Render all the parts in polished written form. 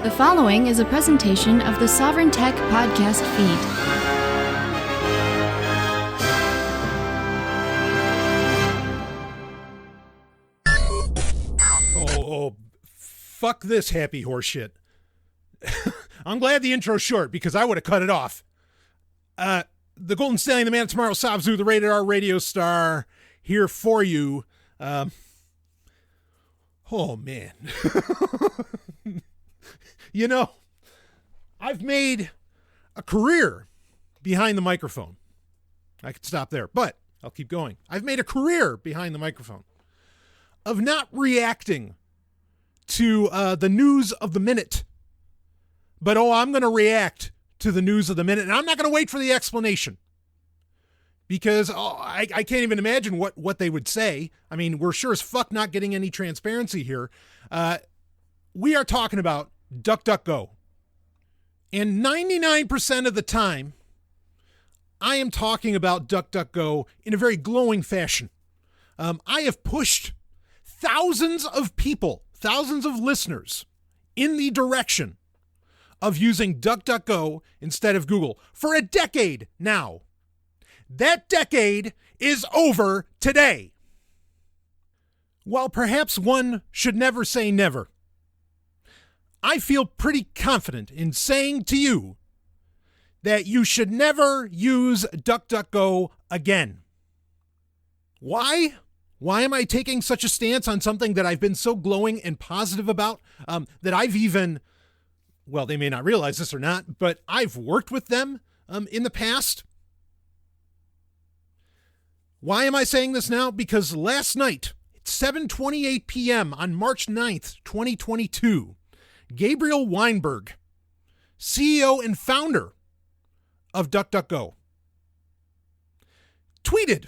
The following is a presentation of the Sovryn Tech podcast feed. Fuck this happy horse shit. I'm glad the intro's short because I would have cut it off. The Golden Stallion, the man of tomorrow, Sabzu, the rated R radio star, here for you. Oh, man. You know, I've made a career behind the microphone. I could stop there, but I'll keep going. I've made a career behind the microphone of not reacting to the news of the minute. But, I'm going to react to the news of the minute, and I'm not going to wait for the explanation. Because I can't even imagine what they would say. I mean, we're sure as fuck not getting any transparency here. We are talking about DuckDuckGo. And 99% of the time, I am talking about DuckDuckGo in a very glowing fashion. I have pushed thousands of people, thousands of listeners in the direction of using DuckDuckGo instead of Google for a decade now. That decade is over today. While perhaps one should never say never, I feel pretty confident in saying to you that you should never use DuckDuckGo again. Why? Why am I taking such a stance on something that I've been so glowing and positive about that I've even, well, they may not realize this or not, but I've worked with them in the past. Why am I saying this now? Because last night, at 7:28 p.m. on March 9th, 2022, Gabriel Weinberg, CEO and founder of DuckDuckGo, tweeted,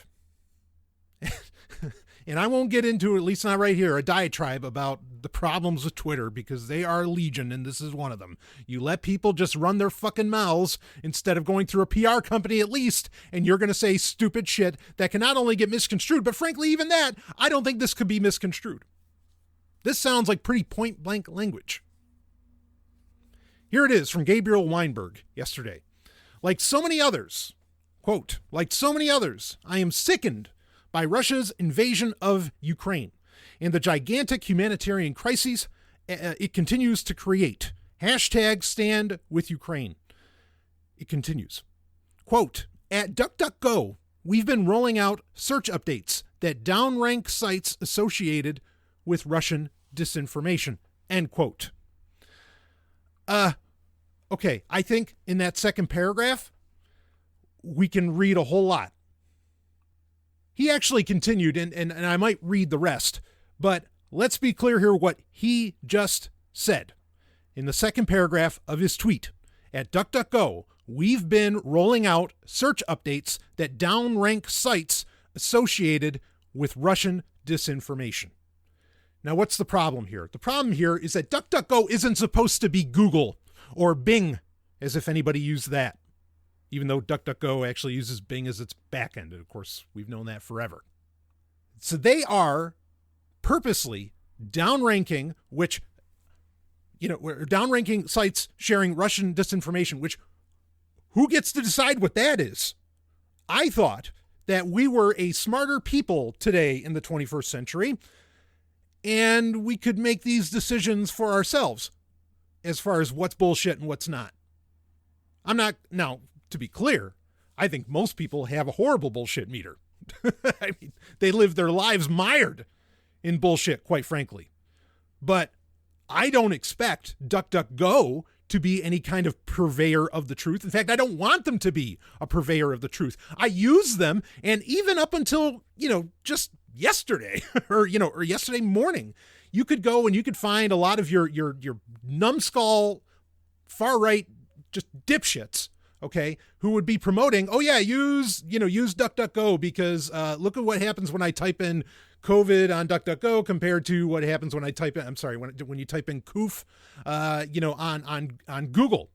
and I won't get into, at least not right here, a diatribe about the problems with Twitter because they are legion and this is one of them. You let people just run their fucking mouths instead of going through a PR company at least, and you're going to say stupid shit that can not only get misconstrued, but frankly, even that, I don't think this could be misconstrued. This sounds like pretty point blank language. Here it is from Gabriel Weinberg yesterday. Like so many others, quote, like so many others, I am sickened by Russia's invasion of Ukraine and the gigantic humanitarian crises it continues to create. Hashtag stand with Ukraine. It continues. Quote, at DuckDuckGo, we've been rolling out search updates that downrank sites associated with Russian disinformation. End quote. Okay, I think in that second paragraph, we can read a whole lot. He actually continued, and I might read the rest, but let's be clear here what he just said. In the second paragraph of his tweet, at DuckDuckGo, we've been rolling out search updates that downrank sites associated with Russian disinformation. Now, what's the problem here? The problem here is that DuckDuckGo isn't supposed to be Google or Bing, as if anybody used that. Even though DuckDuckGo actually uses Bing as its backend. And of course, we've known that forever. So they are purposely downranking, downranking sites sharing Russian disinformation, which who gets to decide what that is? I thought that we were a smarter people today in the 21st century, and we could make these decisions for ourselves as far as what's bullshit and what's not. I'm not, now, to be clear, I think most people have a horrible bullshit meter. I mean, they live their lives mired in bullshit, quite frankly. But I don't expect DuckDuckGo to be any kind of purveyor of the truth. In fact, I don't want them to be a purveyor of the truth. I use them, and even up until, just yesterday or yesterday morning, you could go and you could find a lot of your numbskull far right just dipshits, okay, who would be promoting, use DuckDuckGo because look at what happens when I type in COVID on DuckDuckGo compared to what happens when I type in, when you type in COOF, on Google.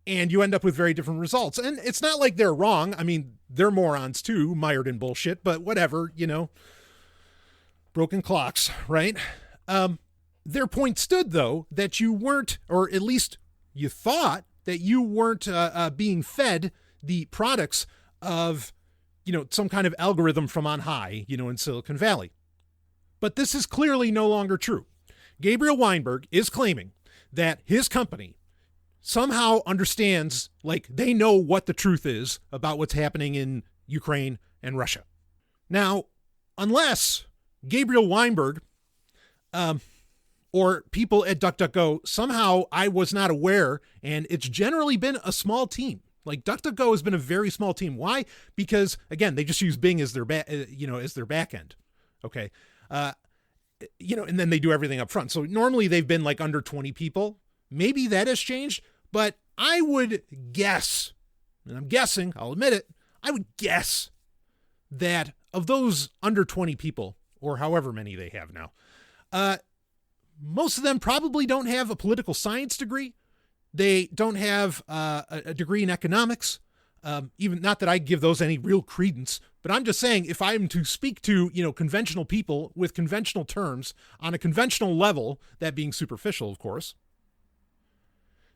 And you end up with very different results. And it's not like they're wrong. I mean, they're morons too, mired in bullshit, but whatever, broken clocks, right? their point stood, though, that you weren't, or at least you thought that you weren't being fed the products of, some kind of algorithm from on high, in Silicon Valley. But this is clearly no longer true. Gabriel Weinberg is claiming that his company somehow understands, they know what the truth is about what's happening in Ukraine and Russia. Now, unless Gabriel Weinberg or people at DuckDuckGo, somehow I was not aware, and it's generally been a small team. DuckDuckGo has been a very small team. Why? Because, again, they just use Bing as their as their back end. Okay. And then they do everything up front. So normally they've been under 20 people. Maybe that has changed, but I would guess, and I'm guessing, I'll admit it, I would guess that of those under 20 people, or however many they have now, most of them probably don't have a political science degree. They don't have a degree in economics. Even not that I give those any real credence, but I'm just saying if I'm to speak to, conventional people with conventional terms on a conventional level, that being superficial, of course,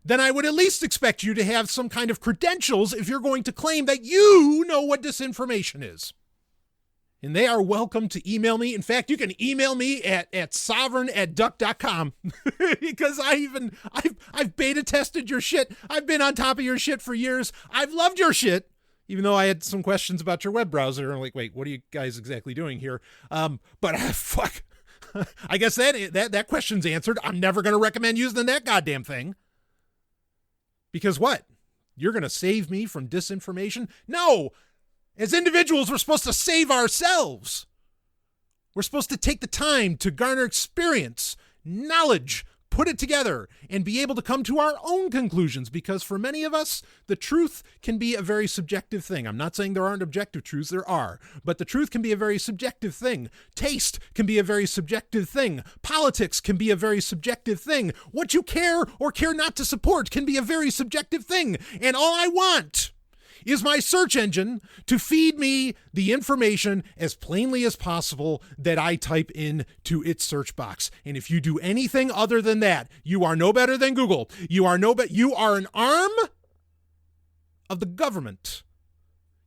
then I would at least expect you to have some kind of credentials if you're going to claim that you know what disinformation is. And they are welcome to email me. In fact, you can email me at Sovryn@duck.com because I've beta tested your shit. I've been on top of your shit for years. I've loved your shit, even though I had some questions about your web browser. I'm like, wait, what are you guys exactly doing here? But fuck, I guess that question's answered. I'm never going to recommend using that goddamn thing. Because what? You're going to save me from disinformation? No! As individuals, we're supposed to save ourselves. We're supposed to take the time to garner experience, knowledge, put it together, and be able to come to our own conclusions, because for many of us, the truth can be a very subjective thing. I'm not saying there aren't objective truths, there are, but the truth can be a very subjective thing. Taste can be a very subjective thing. Politics can be a very subjective thing. What you care or care not to support can be a very subjective thing. And all I want is my search engine to feed me the information as plainly as possible that I type in to its search box. And if you do anything other than that, you are no better than Google. You are an arm of the government.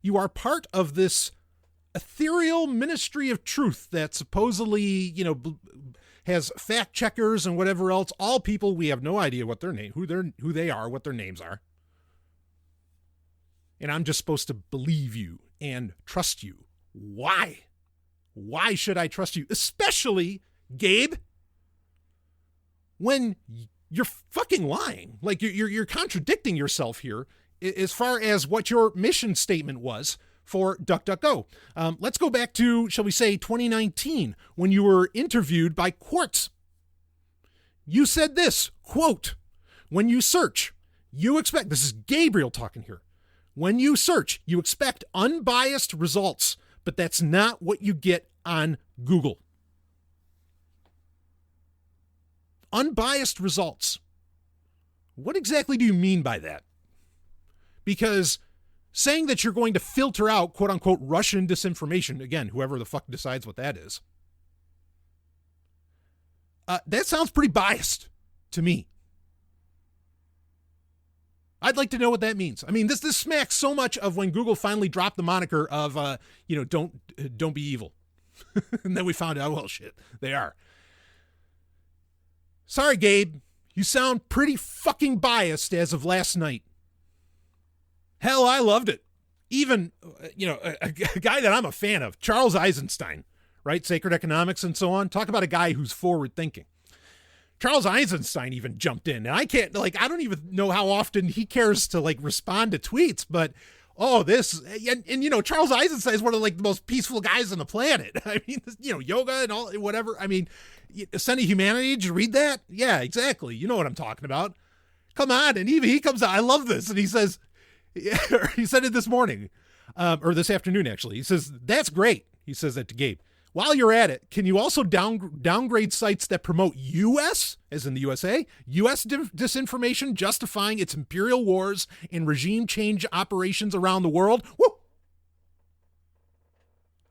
You are part of this ethereal ministry of truth that supposedly, has fact checkers and whatever else. All people, we have no idea what their name, who they are, what their names are. And I'm just supposed to believe you and trust you. Why? Why should I trust you? Especially, Gabe, when you're fucking lying. You're contradicting yourself here as far as what your mission statement was for DuckDuckGo. Let's go back to, shall we say, 2019, when you were interviewed by Quartz. You said this, quote, when you search, you expect, this is Gabriel talking here, when you search, you expect unbiased results, but that's not what you get on Google. Unbiased results. What exactly do you mean by that? Because saying that you're going to filter out, quote unquote, Russian disinformation, again, whoever the fuck decides what that is, that sounds pretty biased to me. I'd like to know what that means. I mean, this smacks so much of when Google finally dropped the moniker of, don't be evil. And then we found out, well, shit, they are. Sorry, Gabe. You sound pretty fucking biased as of last night. Hell, I loved it. Even, a guy that I'm a fan of, Charles Eisenstein, right? Sacred Economics and so on. Talk about a guy who's forward thinking. Charles Eisenstein even jumped in, and I don't even know how often he cares to respond to tweets, but Charles Eisenstein is one of the most peaceful guys on the planet. I mean, yoga and all, whatever. I mean, Son of Humanity, did you read that? Yeah, exactly. You know what I'm talking about. Come on. And he comes out, I love this. And he says, he said it this morning, or this afternoon, actually. He says, that's great. He says that to Gabe. While you're at it, can you also downgrade sites that promote U.S., as in the USA, U.S. disinformation justifying its imperial wars and regime change operations around the world? Woo!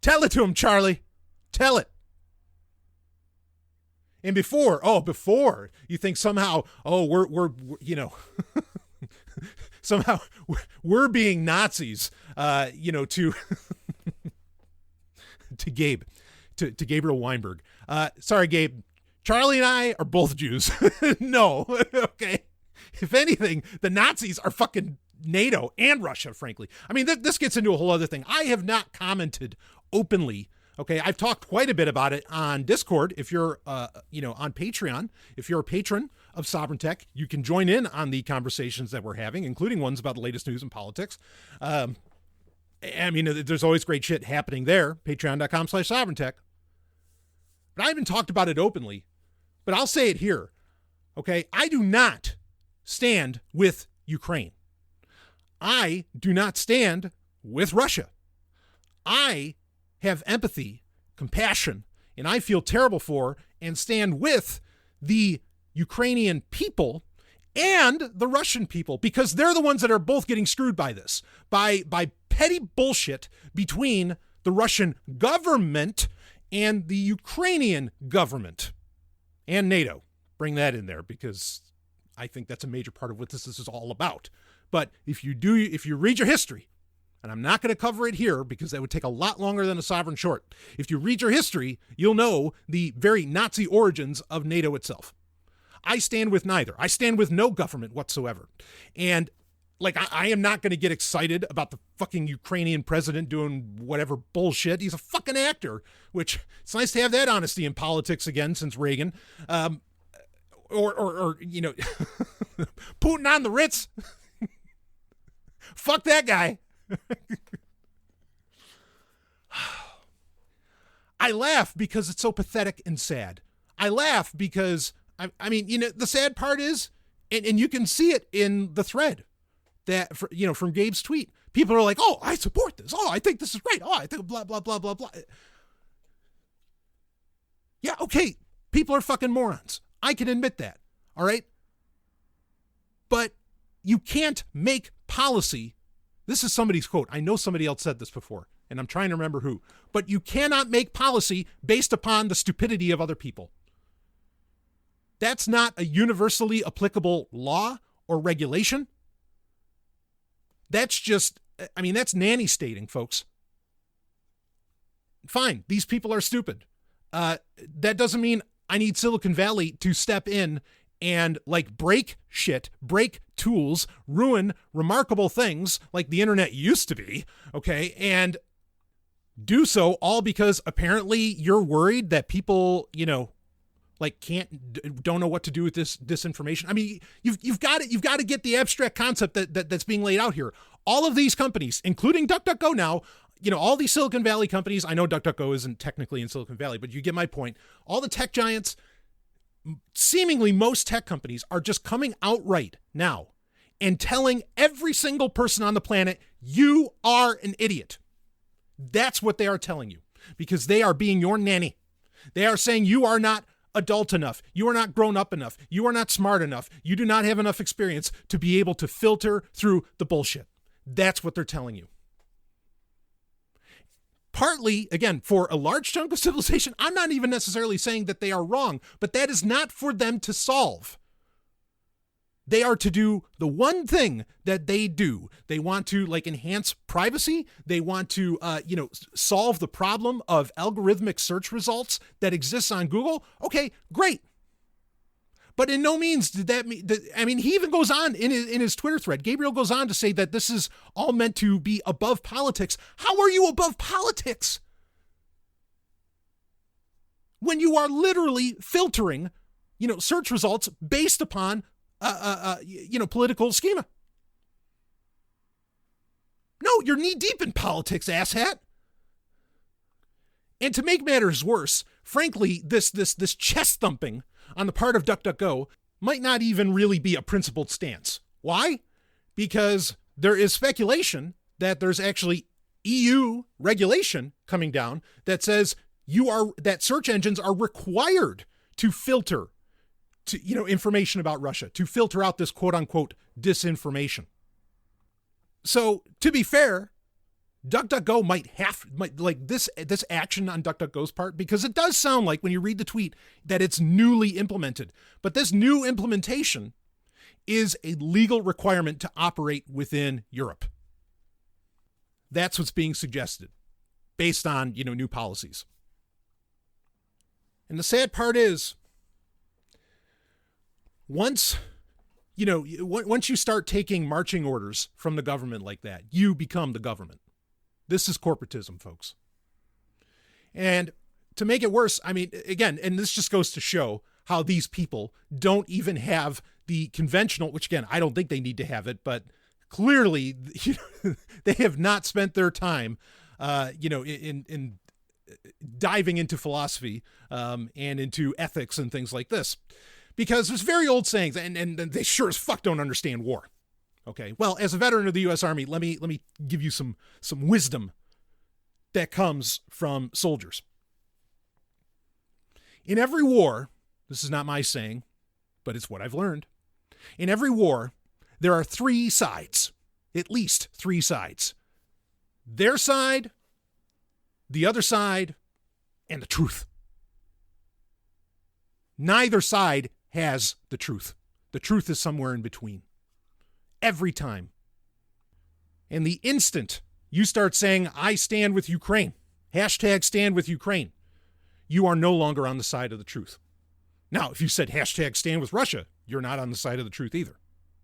Tell it to him, Charlie. Tell it. And before you think somehow, we're somehow we're being Nazis, to to Gabriel Weinberg. Sorry, Gabe. Charlie and I are both Jews. No. Okay. If anything, the Nazis are fucking NATO and Russia, frankly. I mean, this gets into a whole other thing. I have not commented openly. Okay. I've talked quite a bit about it on Discord. If you're, on Patreon, if you're a patron of Sovryn Tech, you can join in on the conversations that we're having, including ones about the latest news and politics. I mean, there's always great shit happening there. Patreon.com/SovrynTech. But I haven't talked about it openly, but I'll say it here. Okay. I do not stand with Ukraine. I do not stand with Russia. I have empathy, compassion, and I feel terrible for and stand with the Ukrainian people and the Russian people, because they're the ones that are both getting screwed by this, by petty bullshit between the Russian government and the Ukrainian government and NATO. Bring that in there because I think that's a major part of what this is all about. But if you read your history, and I'm not going to cover it here because that would take a lot longer than a Sovryn short. If you read your history, you'll know the very Nazi origins of NATO itself. I stand with neither. I stand with no government whatsoever. And I am not going to get excited about the fucking Ukrainian president doing whatever bullshit. He's a fucking actor, which it's nice to have that honesty in politics again since Reagan. Or Putin on the Ritz. Fuck that guy. I laugh because it's so pathetic and sad. I laugh because, I mean, the sad part is, and you can see it in the thread that, from Gabe's tweet. People are like, oh, I support this. Oh, I think this is great. Oh, I think blah, blah, blah, blah, blah. Yeah, okay. People are fucking morons. I can admit that. All right. But you can't make policy. This is somebody's quote. I know somebody else said this before, and I'm trying to remember who. But you cannot make policy based upon the stupidity of other people. That's not a universally applicable law or regulation. That's that's nanny stating, folks. Fine, these people are stupid. That doesn't mean I need Silicon Valley to step in and break shit, break tools, ruin remarkable things like the internet used to be, okay? And do so all because apparently you're worried that people, don't know what to do with this information. I mean, you've got to get the abstract concept that's being laid out here. All of these companies, including DuckDuckGo now, all these Silicon Valley companies, I know DuckDuckGo isn't technically in Silicon Valley, but you get my point. All the tech giants, seemingly most tech companies, are just coming outright now and telling every single person on the planet, you are an idiot. That's what they are telling you, because they are being your nanny. They are saying you are not adult enough. You are not grown up enough. You are not smart enough. You do not have enough experience to be able to filter through the bullshit. That's what they're telling you. Partly, again, for a large chunk of civilization, I'm not even necessarily saying that they are wrong, but that is not for them to solve. They are to do the one thing that they do. They want to enhance privacy. They want to, solve the problem of algorithmic search results that exists on Google. Okay, great. But in no means did that mean, he even goes on in his Twitter thread. Gabriel goes on to say that this is all meant to be above politics. How are you above politics when you are literally filtering, search results based upon, political schema? No, you're knee deep in politics, asshat. And to make matters worse, frankly, this chest thumping on the part of DuckDuckGo might not even really be a principled stance. Why? Because there is speculation that there's actually EU regulation coming down that says that search engines are required to filter information about Russia, to filter out this quote unquote disinformation. So to be fair, DuckDuckGo might like this action on DuckDuckGo's part, because it does sound like when you read the tweet that it's newly implemented. But this new implementation is a legal requirement to operate within Europe. That's what's being suggested based on, new policies. And the sad part is, once you start taking marching orders from the government like that, you become the government. This is corporatism, folks. And to make it worse, again, and this just goes to show how these people don't even have the conventional, which again, I don't think they need to have it, but clearly they have not spent their time, in diving into philosophy and into ethics and things like this. Because there's very old sayings, and they sure as fuck don't understand war. Okay, well, as a veteran of the U.S. Army, let me give you some wisdom that comes from soldiers. In every war, this is not my saying, but it's what I've learned. In every war, there are three sides, at least three sides. Their side, the other side, and the truth. Neither side has the truth. The truth is somewhere in between. Every time. And the instant you start saying, I stand with Ukraine, hashtag stand with Ukraine, you are no longer on the side of the truth. Now, if you said hashtag stand with Russia, you're not on the side of the truth either.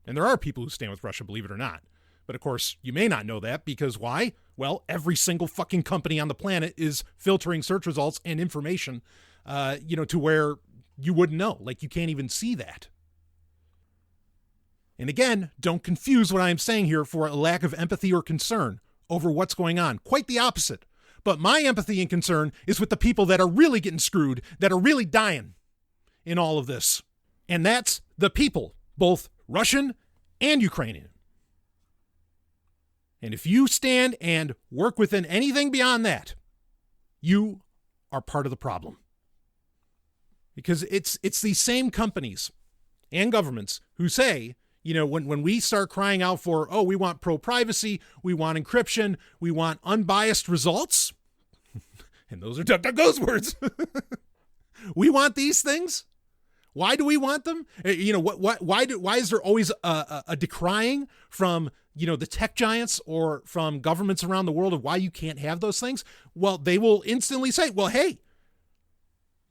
And there are people who stand with Russia, believe it or not. But of course, you may not know that because why? Well, every single fucking company on the planet is filtering search results and information, to where you wouldn't know. Like, you can't even see that. And again, don't confuse what I'm saying here for a lack of empathy or concern over what's going on. Quite the opposite. But my empathy and concern is with the people that are really getting screwed, that are really dying in all of this. And that's the people, both Russian and Ukrainian. And if you stand and work within anything beyond that, you are part of the problem. Because it's these same companies and governments who say, when we start crying out for, we want pro-privacy, we want encryption, we want unbiased results, and those are DuckDuckGo's words. We want these things. Why do we want them? Why is there always a decrying from, the tech giants or from governments around the world of why you can't have those things? Well, they will instantly say, well, hey,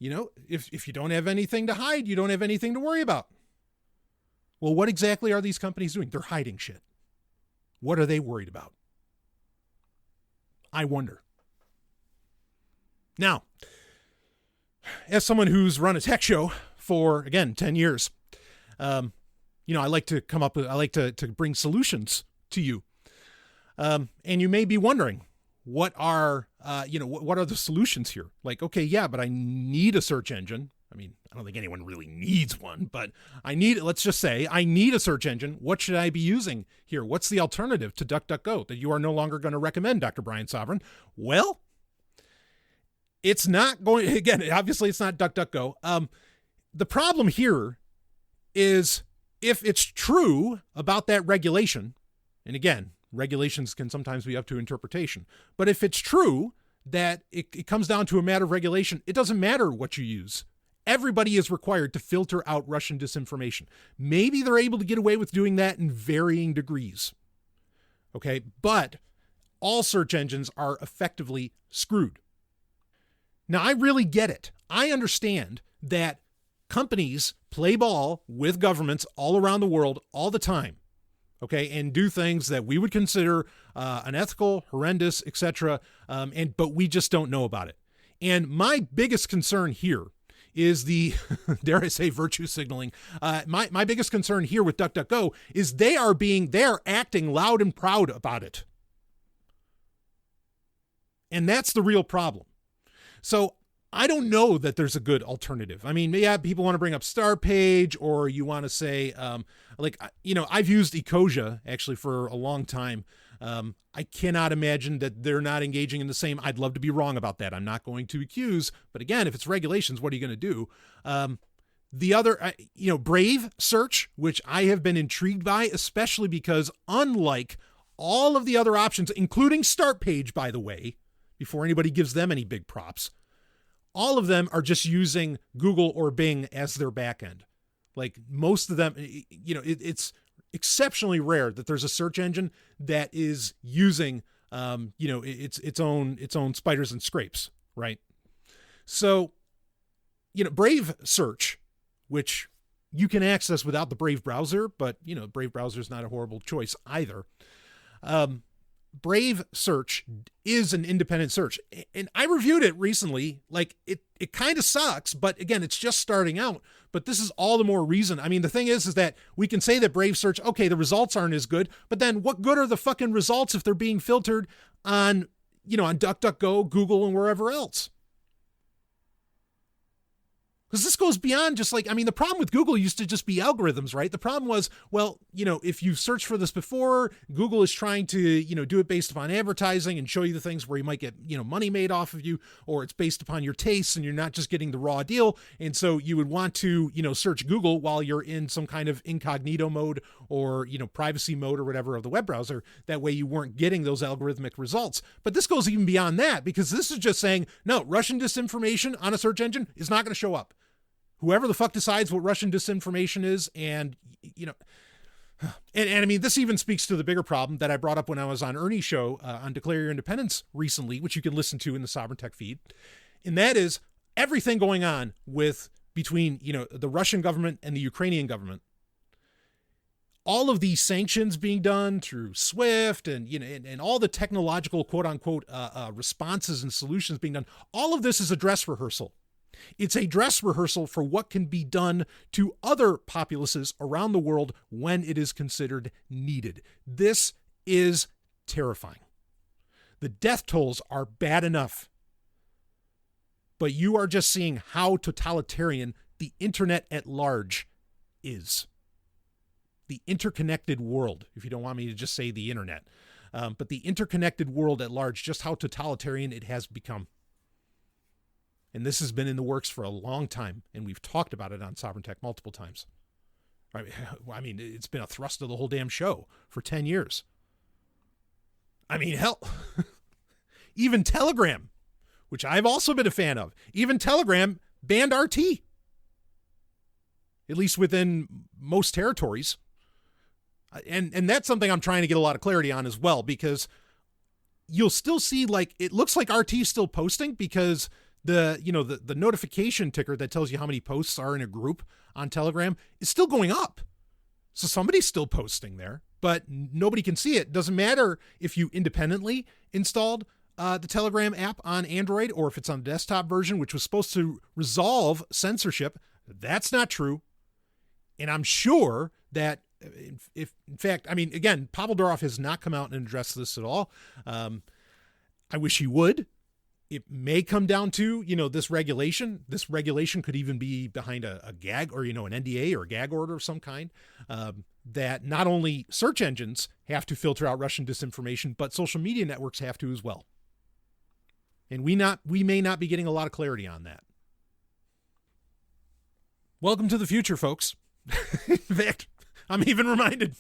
if you don't have anything to hide, you don't have anything to worry about. Well, what exactly are these companies doing? They're hiding shit. What are they worried about? I wonder. Now, as someone who's run a tech show for, again, 10 years, I like to to bring solutions to you. And you may be wondering, what are the solutions here? Like, okay, yeah, but I need a search engine. I don't think anyone really needs one, but let's just say I need a search engine. What should I be using here? What's the alternative to DuckDuckGo that you are no longer going to recommend, Dr. Brian Sovryn? Well, it's not going, again, obviously it's not DuckDuckGo. The problem here is if it's true about that regulation, and again, regulations can sometimes be up to interpretation, but if it's true that it comes down to a matter of regulation, it doesn't matter what you use. Everybody is required to filter out Russian disinformation. Maybe they're able to get away with doing that in varying degrees. Okay, but all search engines are effectively screwed. Now, I really get it. I understand that companies play ball with governments all around the world all the time, okay, and do things that we would consider unethical, horrendous, etc., but we just don't know about it. And my biggest concern here is the, dare I say, virtue signaling. My biggest concern here with DuckDuckGo is they are acting loud and proud about it. And that's the real problem. So I don't know that there's a good alternative. Yeah, people want to bring up Starpage, or you want to say, I've used Ecosia actually for a long time. I cannot imagine that they're not engaging in the same. I'd love to be wrong about that. I'm not going to accuse, but again, if it's regulations, what are you going to do? The other, Brave Search, which I have been intrigued by, especially because unlike all of the other options, including Start Page, by the way, before anybody gives them any big props, all of them are just using Google or Bing as their backend. Like most of them, it's exceptionally rare that there's a search engine that is using, its own spiders and scrapes, right? So, Brave Search, which you can access without the Brave browser, but Brave browser is not a horrible choice either. Brave Search is an independent search, and I reviewed it recently. Like it kind of sucks, but again, it's just starting out. But this is all the more reason. I mean, the thing is that we can say that Brave Search, okay, the results aren't as good, but then what good are the fucking results if they're being filtered on, on DuckDuckGo, Google, and wherever else? Because this goes beyond just the problem with Google used to just be algorithms, right? The problem was, well, if you searched for this before, Google is trying to, do it based upon advertising and show you the things where you might get, money made off of you, or it's based upon your tastes and you're not just getting the raw deal. And so you would want to, search Google while you're in some kind of incognito mode or, privacy mode or whatever of the web browser. That way you weren't getting those algorithmic results. But this goes even beyond that, because this is just saying, no, Russian disinformation on a search engine is not going to show up. Whoever the fuck decides what Russian disinformation is, and I mean, this even speaks to the bigger problem that I brought up when I was on Ernie's show on Declare Your Independence recently, which you can listen to in the Sovryn Tech feed. And that is everything going on between the Russian government and the Ukrainian government. All of these sanctions being done through SWIFT and all the technological quote unquote responses and solutions being done. All of this is a dress rehearsal. It's a dress rehearsal for what can be done to other populaces around the world when it is considered needed. This is terrifying. The death tolls are bad enough, but you are just seeing how totalitarian the internet at large is. The interconnected world, if you don't want me to just say the internet, but the interconnected world at large, just how totalitarian it has become. And this has been in the works for a long time, and we've talked about it on Sovryn Tech multiple times. I mean, it's been a thrust of the whole damn show for 10 years. I mean, hell, even Telegram, which I've also been a fan of, even Telegram banned RT, at least within most territories. And that's something I'm trying to get a lot of clarity on as well, because you'll still see, it looks like RT is still posting, because the notification ticker that tells you how many posts are in a group on Telegram is still going up. So somebody's still posting there, but nobody can see it. Doesn't matter if you independently installed the Telegram app on Android or if it's on the desktop version, which was supposed to resolve censorship. That's not true. And I'm sure that if in fact, I mean, again, Pavel Durov has not come out and addressed this at all. I wish he would. It may come down to, this regulation. This regulation could even be behind a gag or, an NDA or a gag order of some kind, that not only search engines have to filter out Russian disinformation, but social media networks have to as well. And we may not be getting a lot of clarity on that. Welcome to the future, folks. In fact, I'm even reminded,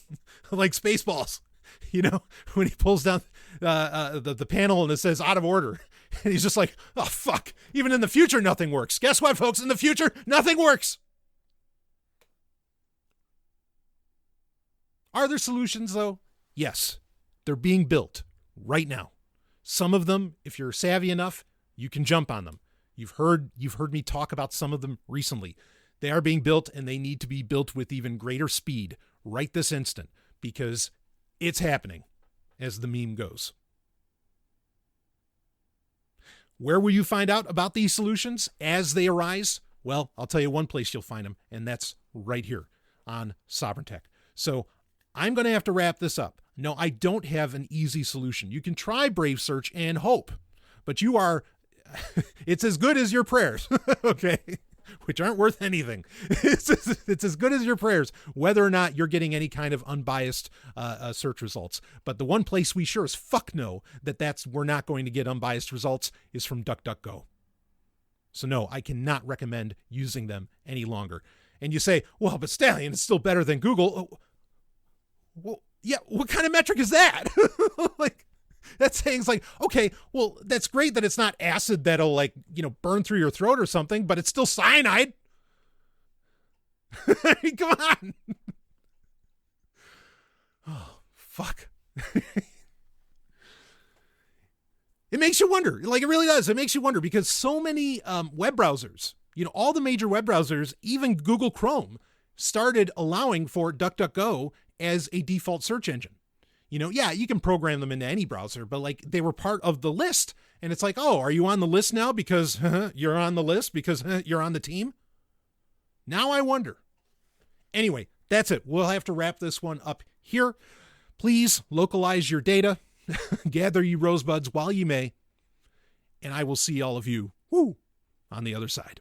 like Spaceballs, when he pulls down the panel and it says out of order. And he's just like, oh, fuck. Even in the future, nothing works. Guess what, folks? In the future, nothing works. Are there solutions, though? Yes. They're being built right now. Some of them, if you're savvy enough, you can jump on them. You've heard me talk about some of them recently. They are being built, and they need to be built with even greater speed right this instant, because it's happening, as the meme goes. Where will you find out about these solutions as they arise? Well, I'll tell you one place you'll find them, and that's right here on Sovryn Tech. So I'm going to have to wrap this up. No, I don't have an easy solution. You can try Brave Search and hope, but it's as good as your prayers, okay? Which aren't worth anything. It's as good as your prayers, whether or not you're getting any kind of unbiased search results. But the one place we sure as fuck know we're not going to get unbiased results is from DuckDuckGo. So no, I cannot recommend using them any longer. And you say, well, but Stallion, it's still better than Google. Well, Yeah, what kind of metric is that? Like, that saying's like, okay, well, that's great that it's not acid that'll, like, burn through your throat or something, but it's still cyanide. I mean, come on. Oh, fuck. It makes you wonder. Like, it really does. It makes you wonder because so many web browsers, all the major web browsers, even Google Chrome, started allowing for DuckDuckGo as a default search engine. Yeah, you can program them into any browser, but like they were part of the list. And it's like, oh, are you on the list now because you're on the list because you're on the team? Now I wonder. Anyway, that's it. We'll have to wrap this one up here. Please localize your data. Gather you rosebuds while you may. And I will see all of you on the other side.